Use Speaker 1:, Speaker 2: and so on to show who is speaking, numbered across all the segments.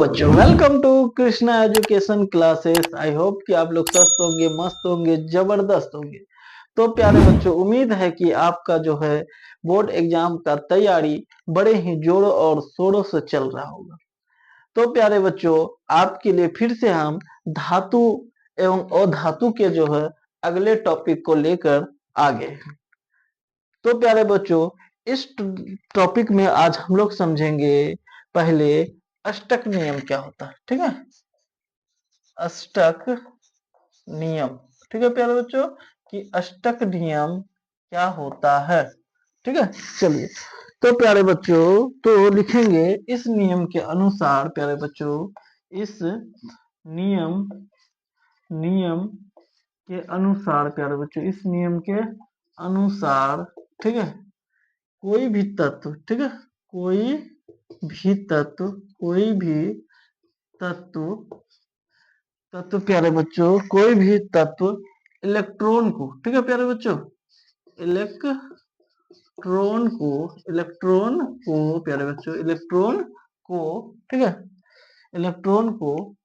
Speaker 1: बच्चों, welcome to Krishna education classes. I hope कि आप लोग स्वस्थ होंगे, मस्त होंगे, जबरदस्त होंगे। तो प्यारे बच्चों, उम्मीद है कि आपका जो है बोर्ड एग्जाम का तैयारी बड़े ही जोरों और शोरों से चल रहा होगा। तो प्यारे बच्चों, आपके लिए फिर से हम धातु एवं अधातु के जो है अगले टॉपिक को लेकर आ गए हैं। तो प्यारे बच्चों, इस टॉपिक में आज हम लोग समझेंगे पहले अष्टक नियम क्या होता है। ठीक है, अष्टक नियम। ठीक है प्यारे बच्चों, कि अष्टक नियम क्या होता है। ठीक है, चलिए। तो प्यारे बच्चों, तो लिखेंगे इस नियम के अनुसार। प्यारे बच्चों, इस नियम नियम के अनुसार, प्यारे बच्चों, इस नियम के अनुसार, ठीक है, कोई भी तत्व, ठीक है, कोई भी तत्व, कोई भी तत्व तत्व प्यारे बच्चों, कोई भी तत्व इलेक्ट्रॉन को, ठीक है प्यारे बच्चों, इलेक्ट्रॉन को, इलेक्ट्रॉन को प्यारे बच्चों, इलेक्ट्रॉन को, ठीक है, इलेक्ट्रॉन को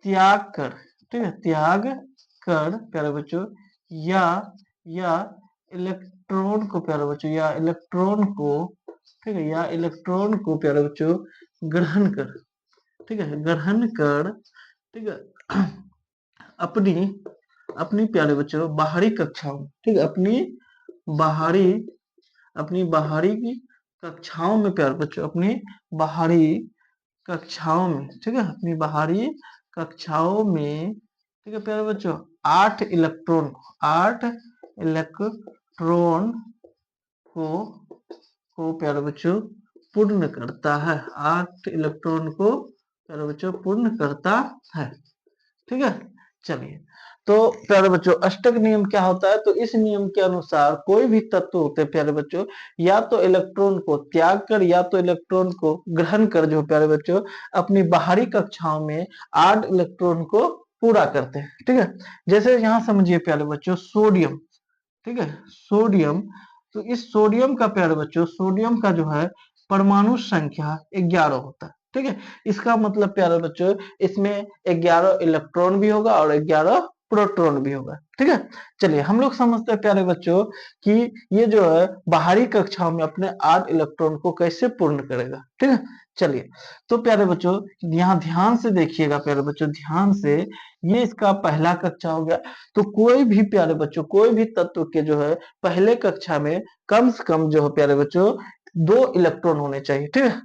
Speaker 1: त्याग कर, ठीक है, त्याग कर प्यारे बच्चों, या या इलेक्ट्रॉन को प्यारे बच्चों, या इलेक्ट्रॉन को, ठीक है, या इलेक्ट्रॉन को प्यारे बच्चों ग्रहण कर, ठीक है, ग्रहण कर, ठीक है, अपनी अपनी प्यारे बच्चों बाहरी कक्षाओं, ठीक है, बाहरी अपनी बाहरी की कक्षाओं में प्यारे बच्चों, अपनी बाहरी कक्षाओं में, ठीक है, अपनी बाहरी कक्षाओं में, ठीक है प्यारे बच्चों, 8 इलेक्ट्रॉन को प्यारे बच्चों पूर्ण करता है। 8 इलेक्ट्रॉन को प्यारे बच्चों पूर्ण करता है। ठीक है, चलिए। तो प्यारे बच्चों, अष्टक नियम क्या होता है? तो इस नियम के अनुसार कोई भी तत्व होते हैं प्यारे बच्चों, या तो इलेक्ट्रॉन को त्याग कर या तो इलेक्ट्रॉन को ग्रहण कर, जो प्यारे बच्चों अपनी बाहरी कक्षाओं में 8 इलेक्ट्रॉन को पूरा करते हैं। ठीक है, जैसे यहाँ समझिए प्यारे बच्चों, सोडियम, ठीक है, सोडियम। तो इस सोडियम का प्यारे बच्चों, सोडियम का जो है परमाणु संख्या 11 होता है। ठीक है, इसका मतलब प्यारे बच्चों, इसमें 11 इलेक्ट्रॉन भी होगा और 11 प्रोटॉन भी होगा। ठीक है, चलिए हम लोग समझते हैं प्यारे बच्चों कि ये जो है बाहरी कक्षाओं में अपने 8 इलेक्ट्रॉन को कैसे पूर्ण करेगा। ठीक है, चलिए। तो प्यारे बच्चों, यहाँ ध्यान से देखिएगा प्यारे बच्चों, ध्यान से। ये इसका पहला कक्षा हो गया। तो कोई भी प्यारे बच्चों, कोई भी तत्व के जो है पहले कक्षा में कम से कम जो है प्यारे बच्चों 2 इलेक्ट्रॉन होने चाहिए। ठीक है,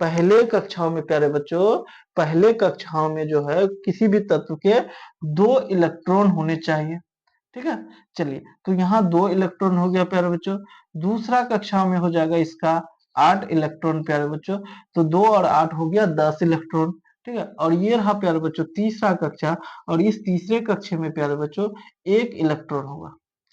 Speaker 1: पहले कक्षाओं में प्यारे बच्चों, पहले कक्षाओं में जो है किसी भी तत्व के 2 इलेक्ट्रॉन होने चाहिए। ठीक है, चलिए। तो यहाँ 2 इलेक्ट्रॉन हो गया प्यारे बच्चों। दूसरा कक्षा में हो जाएगा इसका 8 इलेक्ट्रॉन प्यारे बच्चों। तो 2 और 8 हो गया 10 इलेक्ट्रॉन। ठीक है, और ये रहा प्यारे बच्चों तीसरा कक्षा। और इस तीसरे कक्षे में प्यारे बच्चों 1 इलेक्ट्रॉन होगा।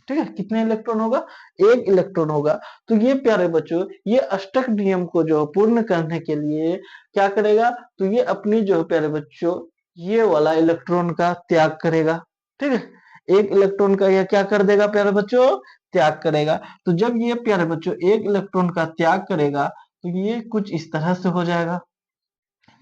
Speaker 1: ठीक है, कितने इलेक्ट्रॉन होगा? 1 इलेक्ट्रॉन होगा। तो ये प्यारे बच्चों, ये अष्टक नियम को जो पूर्ण करने के लिए क्या करेगा? तो ये अपनी जो प्यारे बच्चों ये वाला इलेक्ट्रॉन का त्याग करेगा। ठीक है, 1 इलेक्ट्रॉन का यह क्या कर देगा प्यारे बच्चों? त्याग करेगा। तो जब ये प्यारे बच्चों 1 इलेक्ट्रॉन का त्याग करेगा, तो ये कुछ इस तरह से हो जाएगा।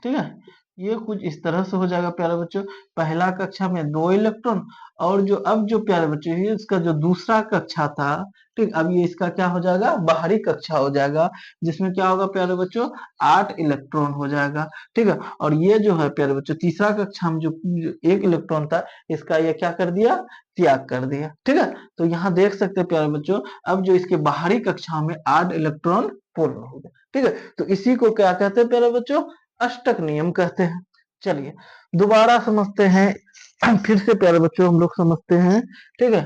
Speaker 1: ठीक है, ये कुछ इस तरह से हो जाएगा प्यारे बच्चों। पहला कक्षा में 2 इलेक्ट्रॉन, और जो अब जो प्यारे बच्चों ये इसका जो दूसरा कक्षा था, ठीक, अब ये इसका क्या हो जाएगा? बाहरी कक्षा हो जाएगा, जिसमें क्या होगा प्यारे बच्चों? 8 इलेक्ट्रॉन हो जाएगा। ठीक है, और ये जो है प्यारे बच्चों तीसरा कक्षा में जो 1 इलेक्ट्रॉन था, इसका ये क्या कर दिया? त्याग कर दिया। ठीक है, तो यहाँ देख सकते हैं प्यारे बच्चों, अब जो इसके बाहरी कक्षा में 8 इलेक्ट्रॉन पूर्ण हो गए। ठीक है, तो इसी को क्या कहते हैं प्यारे बच्चों? अष्टक नियम कहते हैं। चलिए दोबारा समझते हैं। फिर से प्यारे बच्चों हम लोग समझते हैं। ठीक है,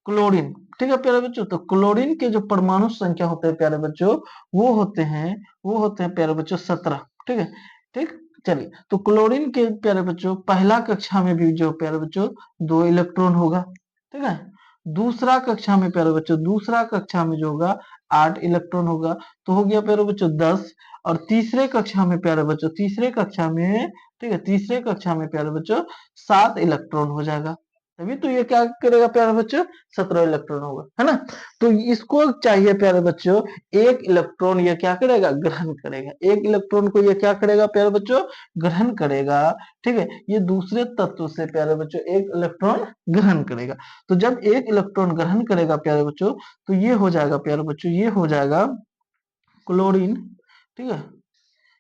Speaker 1: क्लोरीन। ठीक है प्यारे बच्चों, तो क्लोरीन के जो परमाणु संख्या होते हैं प्यारे बच्चों, वो होते हैं प्यारे बच्चों 17। ठीक है, ठीक। चलिए, तो क्लोरीन के प्यारे बच्चों पहला कक्षा में भी जो प्यारे बच्चों 2 इलेक्ट्रॉन होगा। ठीक है, दूसरा कक्षा में प्यारे बच्चों, दूसरा कक्षा में जो होगा 8 इलेक्ट्रॉन होगा। तो हो गया प्यारे बच्चों 10। और तीसरे कक्षा में प्यारे बच्चों, तीसरे कक्षा में, ठीक है, तीसरे कक्षा में प्यारे बच्चों 7 इलेक्ट्रॉन हो जाएगा। तभी तो ये क्या करेगा प्यारे बच्चों, 17 इलेक्ट्रॉन होगा, है ना। तो इसको चाहिए प्यारे बच्चों, एक इलेक्ट्रॉन ये क्या करेगा, ग्रहण करेगा, एक इलेक्ट्रॉन को ये क्या करेगा प्यारे बच्चों, ग्रहण करेगा। ठीक है, ये दूसरे तत्व से प्यारे बच्चों एक इलेक्ट्रॉन ग्रहण करेगा। तो जब एक इलेक्ट्रॉन ग्रहण करेगा प्यारे बच्चों, तो ये हो जाएगा प्यारे बच्चों, ये हो जाएगा क्लोरीन। ठीक है,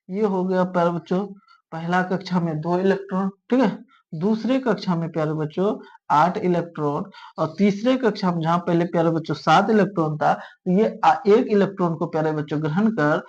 Speaker 1: ये हो गया प्यारे बच्चों पहला कक्षा में 2 इलेक्ट्रॉन। ठीक है, दूसरे कक्षा में प्यारे बच्चों 8 इलेक्ट्रॉन, और तीसरे कक्षा में जहां पहले प्यारे बच्चों 7 इलेक्ट्रॉन था, तो ये एक इलेक्ट्रॉन को प्यारे बच्चों ग्रहण कर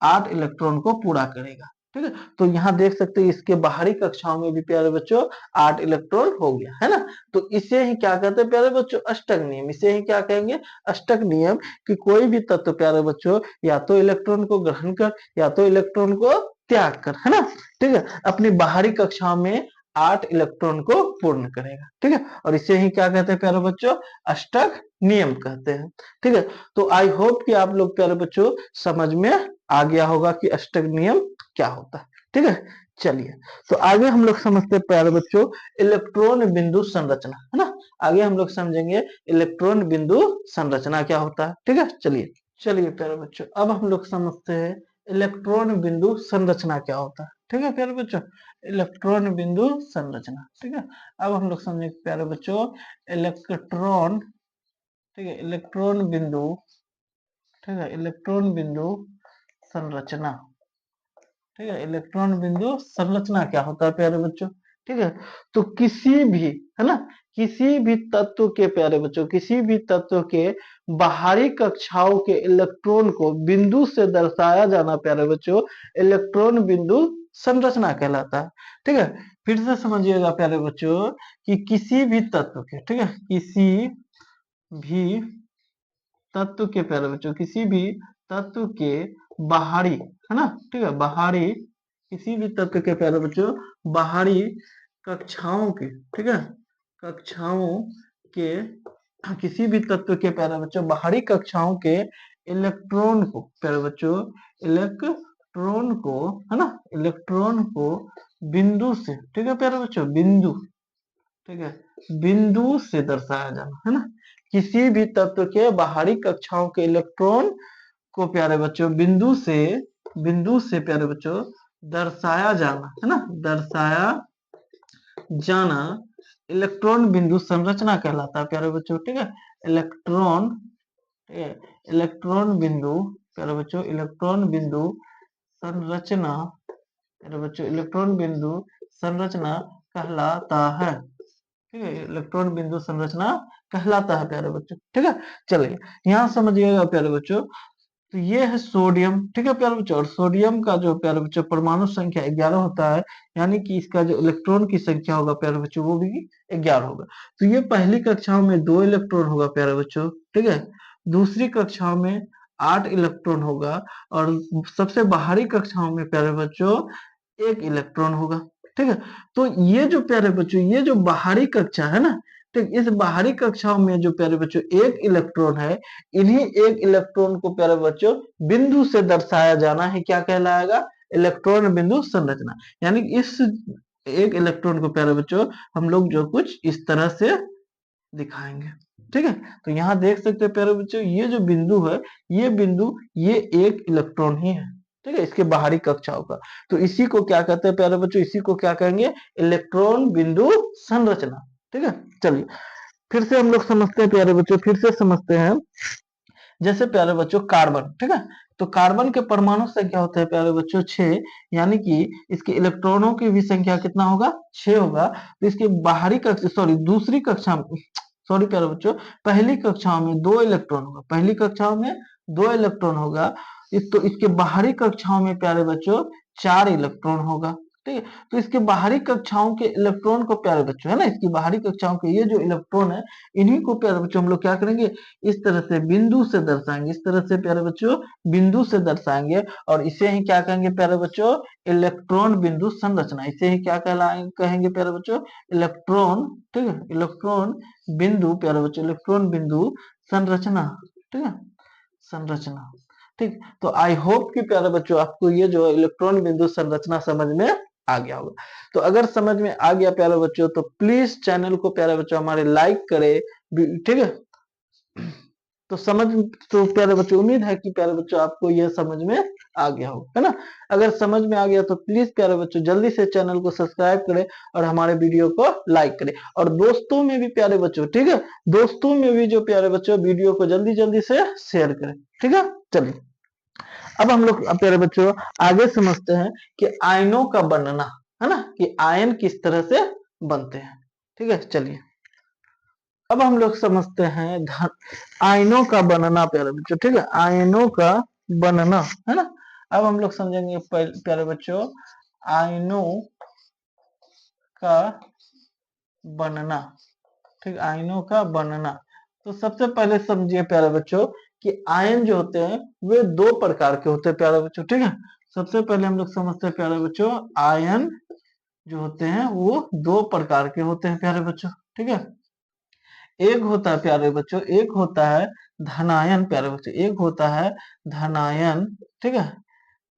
Speaker 1: 8 इलेक्ट्रॉन को पूरा करेगा। ठीक है, तो यहाँ देख सकते हैं इसके बाहरी कक्षाओं में भी प्यारे बच्चों 8 इलेक्ट्रॉन हो गया, है ना। तो इसे ही क्या कहते हैं प्यारे बच्चों, अष्टक नियम। इसे ही क्या कहेंगे, अष्टक नियम। कि कोई भी तत्व प्यारे बच्चों या तो इलेक्ट्रॉन को ग्रहण कर या तो इलेक्ट्रॉन को त्याग कर, है ना। ठीक है, अपनी बाहरी कक्षाओं में 8 इलेक्ट्रॉन को पूर्ण करेगा। ठीक है, और इसे ही क्या कहते हैं प्यारे बच्चों, अष्टक नियम कहते हैं। ठीक है, तो आई होप कि आप लोग प्यारे बच्चों समझ में आ गया होगा कि अष्टक नियम क्या होता है। ठीक है, चलिए तो आगे हम लोग समझते हैं प्यारे बच्चों इलेक्ट्रॉन बिंदु संरचना, है ना। आगे हम लोग समझेंगे इलेक्ट्रॉन बिंदु संरचना क्या होता है। ठीक है, चलिए चलिए प्यारे बच्चों अब हम लोग समझते हैं इलेक्ट्रॉन बिंदु संरचना क्या होता है। ठीक है प्यारे बच्चों, इलेक्ट्रॉन बिंदु संरचना। ठीक है, अब हम लोग समझेंगे प्यारे बच्चों इलेक्ट्रॉन। ठीक है, इलेक्ट्रॉन बिंदु। ठीक है, इलेक्ट्रॉन बिंदु संरचना। ठीक है, इलेक्ट्रॉन बिंदु संरचना क्या होता है प्यारे बच्चों। ठीक है, तो किसी भी, है ना, किसी भी तत्व के प्यारे बच्चों, किसी भी तत्व के बाहरी कक्षाओं के इलेक्ट्रॉन को बिंदु से दर्शाया जाना प्यारे बच्चों इलेक्ट्रॉन बिंदु संरचना कहलाता है। ठीक है, फिर से समझिएगा प्यारे बच्चों कि किसी भी तत्व के, ठीक है, किसी भी तत्व के प्यारे बच्चों, किसी भी तत्व के बाहरी, है ना, ठीक है, बाहरी, किसी भी तत्व के प्यारे बच्चों बाहरी कक्षाओं के, ठीक है, कक्षाओं के, किसी भी तत्व के प्यारे बच्चों बाहरी कक्षाओं के इलेक्ट्रॉन को प्यारे बच्चों, इलेक्ट्रॉन को, है ना, इलेक्ट्रॉन को बिंदु से, ठीक है प्यारे बच्चों, बिंदु, ठीक है, बिंदु से दर्शाया जाना, है ना। किसी भी तत्व के बाहरी कक्षाओं के इलेक्ट्रॉन को प्यारे बच्चों बिंदु से प्यारे बच्चों दर्शाया जाना, है ना, दर्शाया जाना इलेक्ट्रॉन बिंदु संरचना कहलाता है प्यारे बच्चों। ठीक है, इलेक्ट्रॉन, ठीक है, इलेक्ट्रॉन बिंदु प्यारे बच्चों, इलेक्ट्रॉन बिंदु संरचना प्यारे बच्चों, इलेक्ट्रॉन बिंदु संरचना कहलाता है। ठीक है, इलेक्ट्रॉन बिंदु संरचना कहलाता है प्यारे बच्चों। ठीक है, चलिए यहाँ समझिएगा प्यारे बच्चों, तो ये है सोडियम। ठीक है प्यारे बच्चों, और सोडियम का जो प्यारे बच्चों परमाणु संख्या 11 होता है, यानी कि इसका जो इलेक्ट्रॉन की संख्या होगा प्यारे बच्चों वो भी 11 होगा। तो ये पहली कक्षाओं में 2 इलेक्ट्रॉन होगा प्यारे बच्चों। ठीक है, दूसरी कक्षाओं में 8 इलेक्ट्रॉन होगा, और सबसे बाहरी कक्षाओं में प्यारे बच्चों 1 इलेक्ट्रॉन होगा। ठीक है, तो ये जो प्यारे बच्चों ये जो बाहरी कक्षा है ना, ठीक, इस बाहरी कक्षाओं में जो प्यारे बच्चों 1 इलेक्ट्रॉन है, इन्हीं 1 इलेक्ट्रॉन को प्यारे बच्चों बिंदु से दर्शाया जाना है, क्या कहलाएगा, इलेक्ट्रॉन बिंदु संरचना। यानी कि इस 1 इलेक्ट्रॉन को प्यारे बच्चों हम लोग जो कुछ इस तरह से दिखाएंगे। ठीक है, तो यहाँ देख सकते हैं प्यारे बच्चों ये जो बिंदु है, ये बिंदु ये 1 इलेक्ट्रॉन ही है। ठीक है, इसके बाहरी कक्षाओं का, तो इसी को क्या कहते हैं प्यारे बच्चों, इसी को क्या कहेंगे, इलेक्ट्रॉन बिंदु संरचना। ठीक है, चलिए फिर से हम लोग समझते हैं प्यारे बच्चों, फिर से समझते हैं। जैसे प्यारे बच्चों कार्बन, ठीक है, तो कार्बन के परमाणु संख्या होते हैं प्यारे बच्चों 6, यानी कि इसके इलेक्ट्रॉनों की भी संख्या कितना होगा, 6 होगा। तो इसके बाहरी कक्षा, सॉरी दूसरी कक्षा में, सॉरी प्यारे बच्चों पहली कक्षाओं में 2 इलेक्ट्रॉन होगा, पहली कक्षाओं में 2 इलेक्ट्रॉन होगा। तो इसके बाहरी कक्षाओं में प्यारे बच्चों 4 इलेक्ट्रॉन होगा। ठीक है, तो इसके बाहरी कक्षाओं के इलेक्ट्रॉन को प्यारे बच्चों, है ना, इसकी बाहरी कक्षाओं के ये जो इलेक्ट्रॉन है, इन्हीं को प्यारे बच्चों हम लोग क्या करेंगे, इस तरह से बिंदु से दर्शाएंगे, इस तरह से प्यारे बच्चों बिंदु से दर्शाएंगे, और इसे ही क्या कहेंगे प्यारे बच्चों, इलेक्ट्रॉन बिंदु संरचना। इसे ही क्या कहेंगे प्यारे बच्चों, इलेक्ट्रॉन, ठीक है, इलेक्ट्रॉन बिंदु प्यारे बच्चों, इलेक्ट्रॉन बिंदु संरचना। ठीक है, संरचना। ठीक, तो आई होप कि प्यारे बच्चों आपको ये जो इलेक्ट्रॉन बिंदु संरचना समझ में आ गया होगा। तो अगर समझ में आ गया प्यारे बच्चों तो प्लीज चैनल को प्यारे बच्चों हमारे लाइक करे, ठीक है। तो समझ, तो प्यारे बच्चों उम्मीद है कि प्यारे बच्चों आपको यह समझ में आ गया हो, है ना। अगर समझ में आ गया तो प्लीज प्यारे बच्चों जल्दी से चैनल को सब्सक्राइब करें और हमारे वीडियो को लाइक करें, और दोस्तों में भी प्यारे बच्चों, ठीक है, दोस्तों में भी जो प्यारे बच्चों वीडियो को जल्दी जल्दी से शेयर करें, ठीक है। चलिए अब हम लोग प्यारे बच्चों आगे समझते हैं कि आयनों का बनना, है ना, कि आयन किस तरह से बनते हैं, ठीक है। चलिए अब हम लोग समझते हैं आयनों का बनना प्यारे बच्चों, ठीक है, आयनों का बनना, है ना। अब हम लोग समझेंगे प्यारे बच्चों आयनों का बनना, ठीक, आयनों का बनना। तो सबसे पहले समझिए प्यारे बच्चों कि आयन जो होते हैं वे दो प्रकार के होते हैं प्यारे बच्चों, ठीक है। सबसे पहले हम लोग समझते हैं प्यारे बच्चों आयन जो होते हैं वो दो प्रकार के होते हैं प्यारे बच्चों, ठीक है। एक होता है प्यारे बच्चों, एक होता है धनायन प्यारे बच्चों, एक होता है धनायन, ठीक है,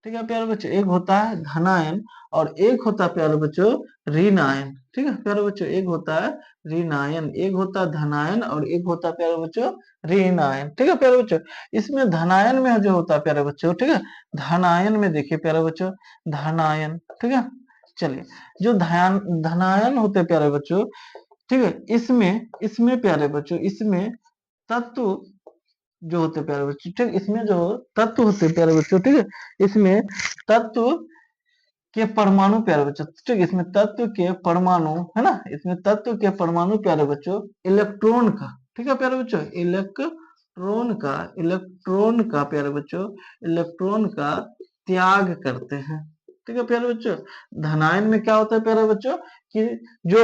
Speaker 1: ठीक है प्यारे बच्चों, एक होता है धनायन और एक होता है प्यारे बच्चों ऋणायन, ठीक है प्यारे बच्चों, एक होता है ऋणायन, एक होता है धनायन और एक होता है प्यारे बच्चों ऋणायन, ठीक है प्यारे बच्चों। इसमें धनायन में जो होता है प्यारे बच्चों, ठीक है, धनायन में देखिए प्यारे बच्चों धनायन, ठीक है। चलिए जो धनायन होते हैं प्यारे बच्चों, ठीक है, इसमें इसमें प्यारे बच्चों इसमें तत्व जो होते हैं प्यारे बच्चों, ठीक, इसमें जो तत्व होते हैं प्यारे बच्चों, ठीक है, इसमें तत्व के परमाणु प्यारे बच्चों, ठीक, इसमें तत्व के परमाणु, है ना, इसमें तत्व के परमाणु प्यारे बच्चों इलेक्ट्रॉन का, ठीक है प्यारे बच्चों, इलेक्ट्रॉन का प्यारे बच्चों इलेक्ट्रॉन का त्याग करते हैं, ठीक है प्यारे बच्चों। धनायन में क्या होता है प्यारे बच्चों कि जो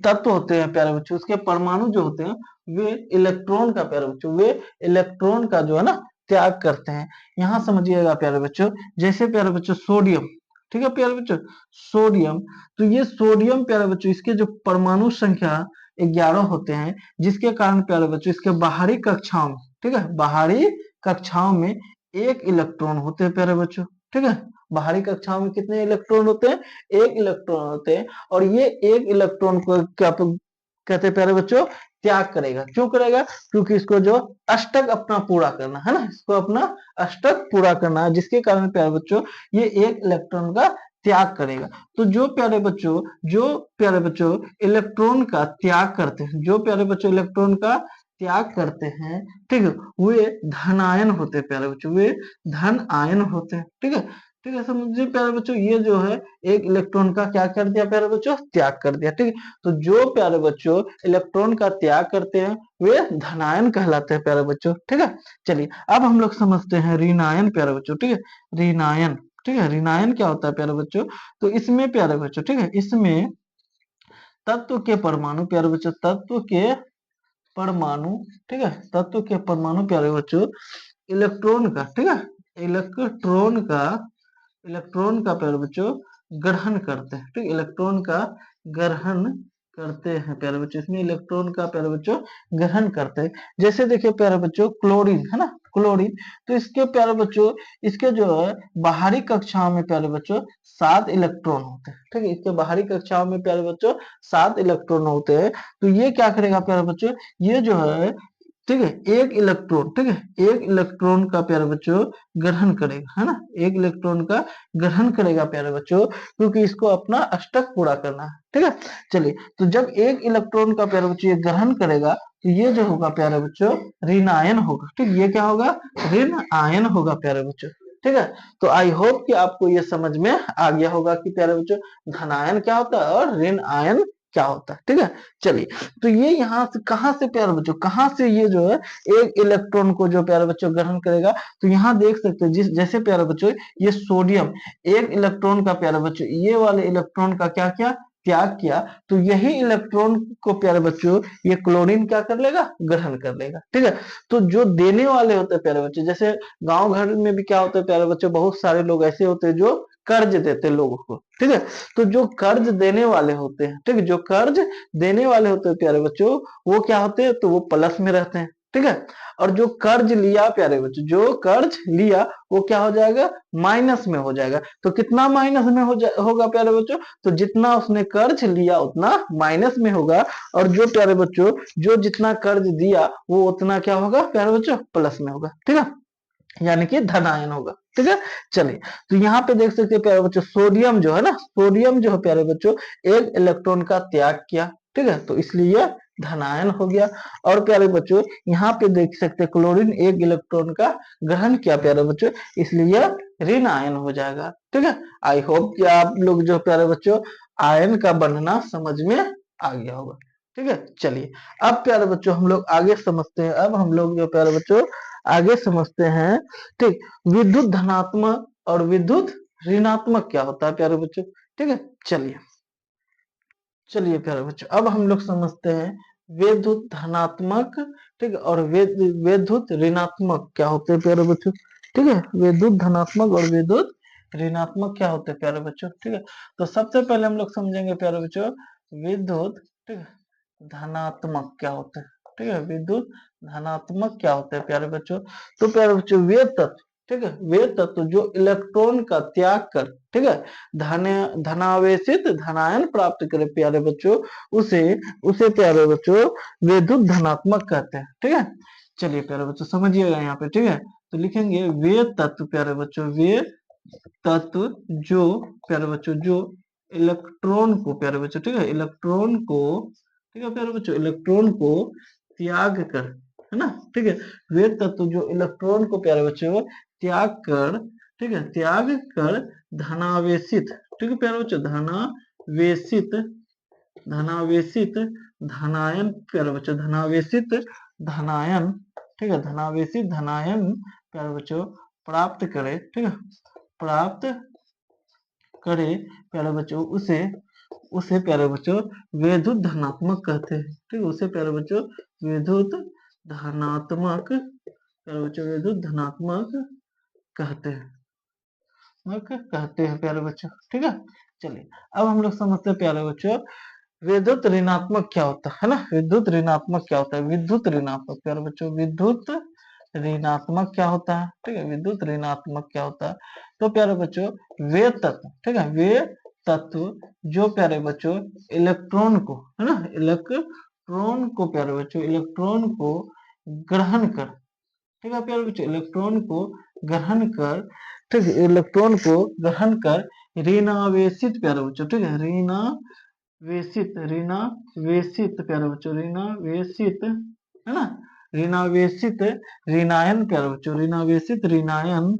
Speaker 1: तत्व होते हैं प्यारे बच्चों उसके परमाणु जो होते हैं वे इलेक्ट्रॉन का प्यारे बच्चों वे इलेक्ट्रॉन का जो है ना त्याग करते हैं। यहाँ समझिएगा प्यारे बच्चों, जैसे प्यारे बच्चों सोडियम, ठीक है प्यारे बच्चों सोडियम, तो ये सोडियम प्यारे बच्चों इसके जो परमाणु संख्या 11 होते हैं, जिसके कारण प्यारे बच्चों इसके बाहरी कक्षाओं में, ठीक है, बाहरी कक्षाओं में एक इलेक्ट्रॉन होते हैं प्यारे बच्चों, ठीक है, बाहरी कक्षाओं में कितने इलेक्ट्रॉन होते हैं, एक इलेक्ट्रॉन होते हैं, और ये एक इलेक्ट्रॉन को क्या कहते हैं प्यारे बच्चों त्याग करेगा, क्यों करेगा, क्योंकि इसको जो अष्टक अपना पूरा करना है ना, इसको अपना अष्टक पूरा करना है, जिसके कारण प्यारे बच्चों ये एक इलेक्ट्रॉन का त्याग करेगा। तो जो प्यारे बच्चों इलेक्ट्रॉन का त्याग करते हैं, जो प्यारे बच्चों इलेक्ट्रॉन का त्याग करते हैं, ठीक है, वे धनायन होते हैं प्यारे बच्चों, वे धन आयन होते हैं, ठीक है, ठीक है। समझिए प्यारे बच्चों ये जो है एक इलेक्ट्रॉन का क्या कर दिया प्यारे बच्चों त्याग कर दिया, ठीक है। तो जो प्यारे बच्चों इलेक्ट्रॉन का त्याग करते हैं वे धनायन कहलाते हैं प्यारे बच्चों, ठीक है। चलिए अब हम लोग समझते हैं ऋणायन प्यारे बच्चों, ठीक है, ऋणायन, ठीक है, ऋणायन क्या होता है प्यारे बच्चों, तो इसमें प्यारे बच्चों, ठीक है, इसमें तत्व के परमाणु प्यारे बच्चों तत्व के परमाणु, ठीक है, तत्व के परमाणु प्यारे बच्चों इलेक्ट्रॉन का, ठीक है, इलेक्ट्रॉन का इलेक्ट्रॉन का प्यारे बच्चों ग्रहण करते हैं, ठीक, इलेक्ट्रॉन का ग्रहण करते हैं प्यारे बच्चों, इसमें इलेक्ट्रॉन का प्यारे बच्चों ग्रहण करते हैं। जैसे देखिए प्यारे बच्चों क्लोरीन, है ना, क्लोरीन, तो इसके प्यारे बच्चों इसके जो है बाहरी कक्षाओं में प्यारे बच्चों 7 इलेक्ट्रॉन होते हैं, ठीक है, इसके बाहरी कक्षाओं में प्यारे बच्चों 7 इलेक्ट्रॉन होते हैं। तो ये क्या करेगा प्यारे बच्चों, ये जो है, ठीक है, एक इलेक्ट्रॉन, ठीक है, एक इलेक्ट्रॉन का प्यारे बच्चों ग्रहण करेगा, है ना, एक इलेक्ट्रॉन का ग्रहण करेगा प्यारे बच्चों, क्योंकि इसको अपना अष्टक पूरा करना है, ठीक है। चलिए तो जब एक इलेक्ट्रॉन का प्यारे बच्चों ये ग्रहण करेगा तो ये जो होगा प्यारे बच्चों ऋणायन होगा, ठीक, ये क्या होगा ऋण आयन होगा प्यारे बच्चों, ठीक है। तो आई होप कि आपको ये समझ में आ गया होगा कि प्यारे बच्चों धनायन क्या होता है और ऋण आयन क्या होता है, ठीक है। चलिए तो ये यहाँ से कहाँ से प्यारे बच्चों कहाँ से ये जो है एक इलेक्ट्रॉन को जो प्यारे बच्चों ग्रहण करेगा, तो यहाँ देख सकते हैं जैसे प्यारे बच्चों ये सोडियम एक इलेक्ट्रॉन का प्यारे बच्चों ये वाले इलेक्ट्रॉन का क्या किया त्याग किया, तो यही इलेक्ट्रॉन को प्यारे बच्चों ये क्लोरीन क्या कर लेगा ग्रहण कर लेगा, ठीक है। तो जो देने वाले होते हैं प्यारे बच्चों, जैसे गांव घर में भी क्या होता है प्यारे बच्चों बहुत सारे लोग ऐसे होते हैं जो कर्ज देते हैं लोगों को, ठीक है। तो जो कर्ज देने वाले होते हैं, ठीक है, जो कर्ज देने वाले होते हैं प्यारे बच्चों वो क्या होते हैं तो वो प्लस में रहते हैं, ठीक है। और जो कर्ज लिया प्यारे बच्चों, जो कर्ज लिया वो क्या हो जाएगा, माइनस में हो जाएगा। तो कितना माइनस में होगा प्यारे बच्चों, तो जितना उसने कर्ज लिया उतना माइनस में होगा। और जो प्यारे बच्चों जो जितना कर्ज दिया वो उतना क्या होगा प्यारे बच्चों, प्लस में होगा, ठीक है, यानी कि धनायन होगा, ठीक है। चलिए, तो यहाँ पे देख सकते हैं प्यारे बच्चों, सोडियम जो है ना, सोडियम जो है प्यारे बच्चों एक इलेक्ट्रॉन का त्याग किया, ठीक है, तो इसलिए धनायन हो गया। और प्यारे बच्चों यहाँ पे देख सकते हैं क्लोरीन एक इलेक्ट्रॉन का ग्रहण किया प्यारे बच्चों, इसलिए ऋण आयन हो जाएगा, ठीक है। आई होप कि आप लोग जो प्यारे बच्चों आयन का बनना समझ में आ गया होगा, ठीक है। चलिए, अब प्यारे बच्चों हम लोग आगे समझते हैं। अब हम लोग जो प्यारे बच्चों आगे समझते हैं, ठीक, विद्युत धनात्मक और विद्युत ऋणात्मक क्या होता है प्यारे बच्चों, ठीक है। चलिए चलिए प्यारे बच्चों, अब हम लोग समझते हैं विद्युत धनात्मक, ठीक है, और विद्युत ऋणात्मक क्या होते हैं प्यारे बच्चों, ठीक है। विद्युत धनात्मक और विद्युत ऋणात्मक क्या होते हैं प्यारे बच्चों, ठीक है। तो सबसे पहले हम लोग समझेंगे प्यारे बच्चों विद्युत, ठीक है, धनात्मक क्या होते हैं, ठीक है। विद्युत धनात्मक क्या होते हैं प्यारे बच्चों, तो प्यारे बच्चों वे तत्व, ठीक है, वे तत्व जो इलेक्ट्रॉन का त्याग कर, ठीक है, धन धनावेशित धनायन प्राप्त करे प्यारे बच्चों, उसे उसे प्यारे बच्चों विद्युत धनात्मक कहते हैं, ठीक है। चलिए प्यारे बच्चों समझिएगा यहाँ पे, ठीक है, तो लिखेंगे वे तत्व प्यारे बच्चों, वे तत्व जो प्यारे बच्चों जो इलेक्ट्रॉन को प्यारे बच्चों, ठीक है, इलेक्ट्रॉन को, ठीक है प्यारे बच्चों, इलेक्ट्रॉन को त्याग कर, है ना, ठीक है, वे तत्व जो इलेक्ट्रॉन को प्यारे बच्चों त्याग कर, ठीक है, त्याग कर धनावेशित, ठीक है प्यारे बच्चों, धनावेशित धनावेशित धनायन प्यारे बच्चों, धनावेशित धनायन, ठीक है, धनावेशित धनायन प्यारे बच्चों प्राप्त करे, ठीक है, प्राप्त करे प्यारे बच्चों, उसे उसे प्यारे बच्चों विद्युत धनात्मक कहते हैं, ठीक है, उसे प्यारे बच्चों विद्युत धनात्मक, प्यारे बच्चों विद्युत धनात्मक कहते हैं, प्यारे बच्चों, ठीक है। चलिए, अब हम लोग समझते हैं प्यारे बच्चों विद्युत ऋणात्मक क्या होता है ना, विद्युत ऋणात्मक क्या होता है, विद्युत ऋणात्मक प्यारे बच्चों विद्युत ऋणात्मक क्या होता है, ठीक है, विद्युत ऋणात्मक क्या होता है, तो प्यारे बच्चों वे तत्व, ठीक है, वे तत्व जो प्यारे बच्चों इलेक्ट्रॉन को, है ना, इलेक्ट्रॉन को प्यारे बच्चों, इलेक्ट्रॉन को ग्रहण कर, ठीक है प्यारे बच्चों, इलेक्ट्रॉन को ग्रहण कर, ठीक है, इलेक्ट्रॉन को ग्रहण कर ऋणावेशित प्यारे बच्चों, ठीक है, ऋणावेशित प्यारे बच्चों, ऋणावेशित, है ना, ऋणावेशित ऋणायन प्यारे बच्चों, ऋणावेशित ऋणायन,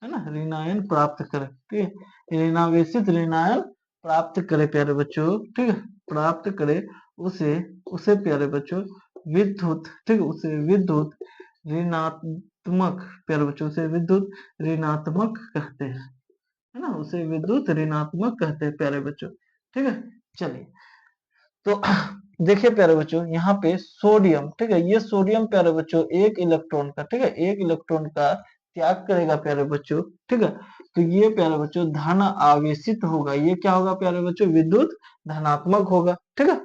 Speaker 1: है ना, ऋणायन प्राप्त करे, ठीक है, ऋणावेशित ऋणायन प्राप्त करे प्यारे बच्चों, ठीक है, प्राप्त करे उसे उसे प्यारे बच्चों विद्युत, ठीक है, उसे विद्युत ऋणात्मक प्यारे बच्चों, उसे विद्युत ऋणात्मक कहते हैं, है ना, उसे विद्युत ऋणात्मक कहते हैं प्यारे बच्चों, ठीक है। चलिए, तो देखिए प्यारे बच्चों यहाँ पे सोडियम, ठीक है, ये सोडियम प्यारे बच्चों एक इलेक्ट्रॉन का, ठीक है, एक इलेक्ट्रॉन का त्याग करेगा प्यारे बच्चों, ठीक है, तो ये प्यारे बच्चों धन आवेशित होगा, ये क्या होगा प्यारे बच्चों विद्युत धनात्मक होगा, ठीक है।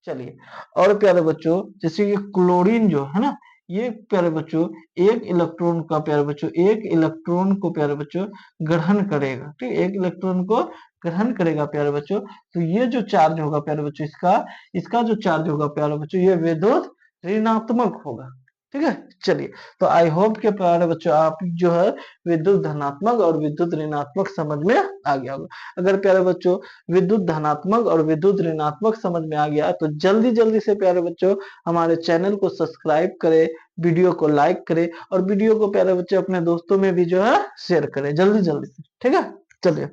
Speaker 1: चलिए, और प्यारे बच्चों जैसे ये क्लोरीन जो है ना, ये प्यारे बच्चों एक इलेक्ट्रॉन का प्यारे बच्चों, एक इलेक्ट्रॉन को प्यारे बच्चों ग्रहण करेगा, ठीक है, एक इलेक्ट्रॉन को ग्रहण करेगा प्यारे बच्चों, तो ये जो चार्ज होगा प्यारे बच्चों इसका इसका जो चार्ज होगा प्यारे बच्चों ये विद्युत ऋणात्मक होगा, ठीक है। चलिए, तो आई होप के प्यारे बच्चों आप जो है विद्युत धनात्मक और विद्युत ऋणात्मक समझ में आ गया होगा। अगर प्यारे बच्चों विद्युत धनात्मक और विद्युत ऋणात्मक समझ में आ गया तो जल्दी जल्दी से प्यारे बच्चों हमारे चैनल को सब्सक्राइब करें, वीडियो को लाइक करें और वीडियो को प्यारे बच्चों अपने दोस्तों में भी जो है शेयर करें जल्दी जल्दी से, ठीक है। चलिए।